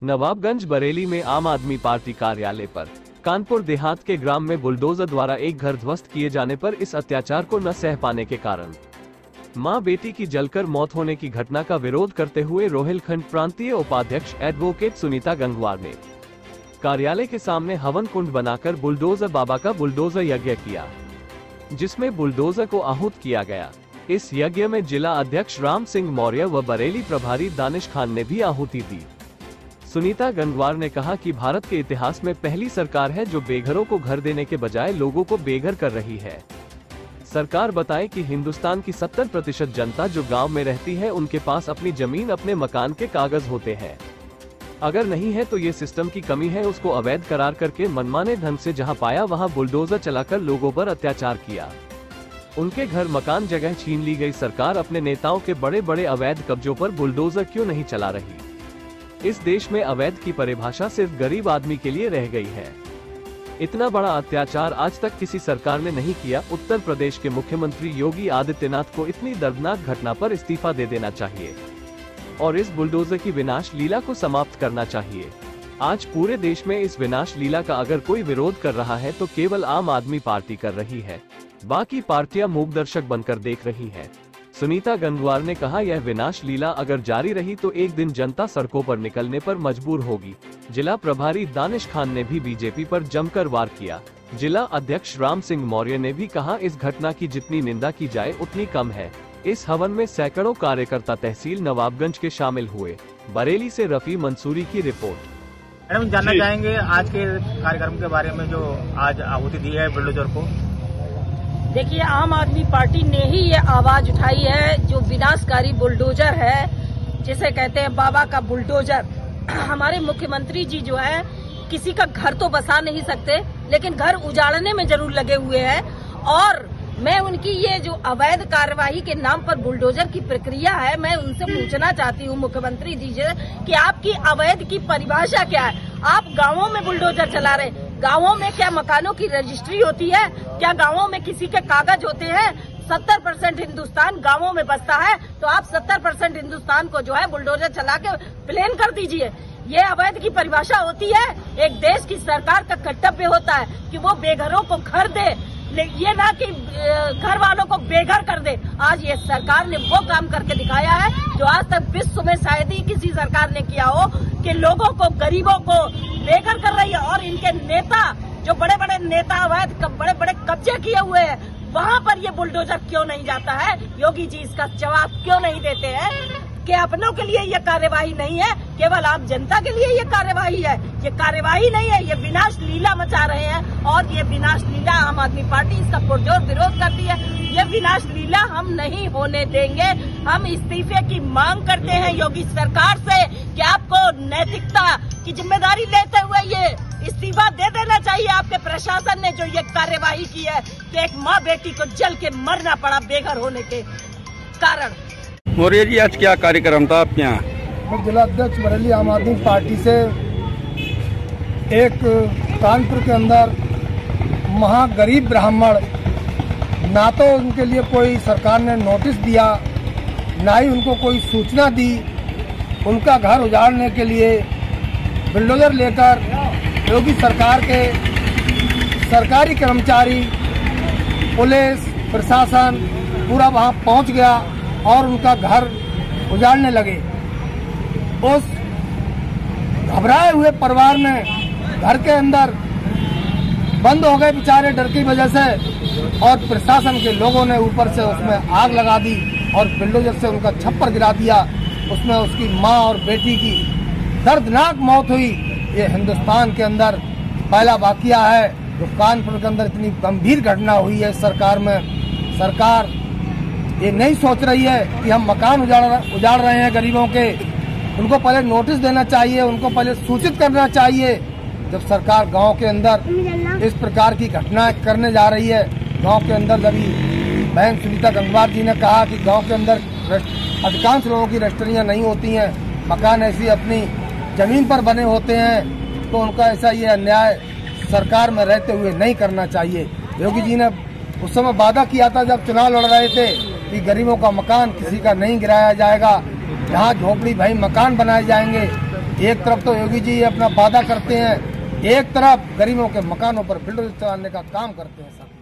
नवाबगंज बरेली में आम आदमी पार्टी कार्यालय पर कानपुर देहात के ग्राम में बुलडोजर द्वारा एक घर ध्वस्त किए जाने पर इस अत्याचार को न सह पाने के कारण मां बेटी की जलकर मौत होने की घटना का विरोध करते हुए रोहिलखंड प्रांतीय उपाध्यक्ष एडवोकेट सुनीता गंगवार ने कार्यालय के सामने हवन कुंड बनाकर बुलडोजर बाबा का बुलडोजर यज्ञ किया, जिसमें बुलडोजर को आहूत किया गया। इस यज्ञ में जिला अध्यक्ष राम सिंह मौर्य व बरेली प्रभारी दानिश खान ने भी आहुति दी। सुनीता गंगवार ने कहा कि भारत के इतिहास में पहली सरकार है जो बेघरों को घर देने के बजाय लोगों को बेघर कर रही है। सरकार बताए कि हिंदुस्तान की 70% जनता जो गांव में रहती है उनके पास अपनी जमीन अपने मकान के कागज होते हैं। अगर नहीं है तो ये सिस्टम की कमी है, उसको अवैध करार करके मनमाने ढंग से जहां पाया वहां बुलडोजर चलाकर लोगों पर अत्याचार किया। उनके घर मकान जगह छीन ली गई। सरकार अपने नेताओं के बड़े बड़े अवैध कब्जों पर बुलडोजर क्यों नहीं चला रही? इस देश में अवैध की परिभाषा सिर्फ गरीब आदमी के लिए रह गई है। इतना बड़ा अत्याचार आज तक किसी सरकार ने नहीं किया। उत्तर प्रदेश के मुख्यमंत्री योगी आदित्यनाथ को इतनी दर्दनाक घटना पर इस्तीफा दे देना चाहिए और इस बुलडोजर की विनाश लीला को समाप्त करना चाहिए। आज पूरे देश में इस विनाश लीला का अगर कोई विरोध कर रहा है तो केवल आम आदमी पार्टी कर रही है, बाकी पार्टियां मूकदर्शक बनकर देख रही है। सुनीता गंगवार ने कहा, यह विनाश लीला अगर जारी रही तो एक दिन जनता सड़कों पर निकलने पर मजबूर होगी। जिला प्रभारी दानिश खान ने भी बीजेपी पर जमकर वार किया। जिला अध्यक्ष राम सिंह मौर्य ने भी कहा, इस घटना की जितनी निंदा की जाए उतनी कम है। इस हवन में सैकड़ों कार्यकर्ता तहसील नवाबगंज के शामिल हुए। बरेली से रफी मंसूरी की रिपोर्ट। मैडम, जानना चाहेंगे आज के कार्यक्रम के बारे में जो आज आहुति दी है बुलडोजर को। देखिए, आम आदमी पार्टी ने ही ये आवाज उठाई है जो विनाशकारी बुलडोजर है, जिसे कहते हैं बाबा का बुलडोजर। हमारे मुख्यमंत्री जी जो है किसी का घर तो बसा नहीं सकते, लेकिन घर उजाड़ने में जरूर लगे हुए हैं। और मैं उनकी ये जो अवैध कार्यवाही के नाम पर बुलडोजर की प्रक्रिया है, मैं उनसे पूछना चाहती हूँ मुख्यमंत्री जी से कि आपकी अवैध की परिभाषा क्या है? आप गांवों में बुलडोजर चला रहे, गांवों में क्या मकानों की रजिस्ट्री होती है? क्या गांवों में किसी के कागज होते हैं? 70% हिंदुस्तान गांवों में बसता है, तो आप 70% हिंदुस्तान को जो है बुलडोजर चला के प्लेन कर दीजिए। ये अवैध की परिभाषा होती है? एक देश की सरकार का कर्तव्य होता है कि वो बेघरों को घर दे, ये ना कि घर वालों को बेघर कर दे। आज ये सरकार ने वो काम करके दिखाया है जो आज तक विश्व में शायद ही किसी सरकार ने किया हो, कि लोगों को, गरीबों को बेघर कर रही है। और इनके नेता, जो बड़े बड़े नेता अवैध बड़े बड़े कब्जे किए हुए हैं, वहाँ पर ये बुलडोजर क्यों नहीं जाता है? योगी जी इसका जवाब क्यों नहीं देते हैं कि अपनों के लिए ये कार्यवाही नहीं है, केवल आम जनता के लिए ये कार्यवाही है? ये कार्यवाही नहीं है, ये विनाश लीला मचा रहे हैं। और ये विनाश लीला आम आदमी पार्टी इसका पुरजोर विरोध करती है। ये विनाश लीला हम नहीं होने देंगे। हम इस्तीफे की मांग करते हैं योगी सरकार से कि आपको नैतिकता की जिम्मेदारी लेते हुए ये इस्तीफा दे देना चाहिए। आपके प्रशासन ने जो ये कार्यवाही की है कि एक माँ बेटी को जल के मरना पड़ा बेघर होने के कारण। मौर्य जी, आज क्या कार्यक्रम था आपके यहाँ? मैं जिला अध्यक्ष बरेली आम आदमी पार्टी से एक कानपुर के अंदर महागरीब ब्राह्मण, ना तो उनके लिए कोई सरकार ने नोटिस दिया, ना ही उनको कोई सूचना दी, उनका घर उजाड़ने के लिए बुलडोजर लेकर योगी सरकार के सरकारी कर्मचारी, पुलिस, प्रशासन पूरा वहां पहुंच गया और उनका घर उजाड़ने लगे। उस घबराए हुए परिवार ने घर के अंदर बंद हो गए बेचारे डर की वजह से, और प्रशासन के लोगों ने ऊपर से उसमें आग लगा दी और बुलडोजर से उनका छप्पर गिरा दिया। उसमें उसकी मां और बेटी की दर्दनाक मौत हुई। ये हिंदुस्तान के अंदर पहला वाकया है जो कानपुर के अंदर इतनी गंभीर घटना हुई है। सरकार में सरकार ये नहीं सोच रही है कि हम मकान उजाड़ रहे हैं गरीबों के। उनको पहले नोटिस देना चाहिए, उनको पहले सूचित करना चाहिए। जब सरकार गांव के अंदर इस प्रकार की घटना करने जा रही है, गांव के अंदर जब बहन सुनीता गंगवार जी ने कहा कि गांव के अंदर अधिकांश लोगों की रजिस्ट्रियां नहीं होती हैं, मकान ऐसी अपनी जमीन पर बने होते हैं, तो उनका ऐसा ये अन्याय सरकार में रहते हुए नहीं करना चाहिए। योगी जी ने उस समय वादा किया था जब चुनाव लड़ रहे थे कि गरीबों का मकान किसी का नहीं गिराया जाएगा, जहाँ झोपड़ी भाई मकान बनाए जाएंगे। एक तरफ तो योगी जी अपना वादा करते हैं, एक तरफ गरीबों के मकानों पर बिल्डर चलाने का काम करते हैं।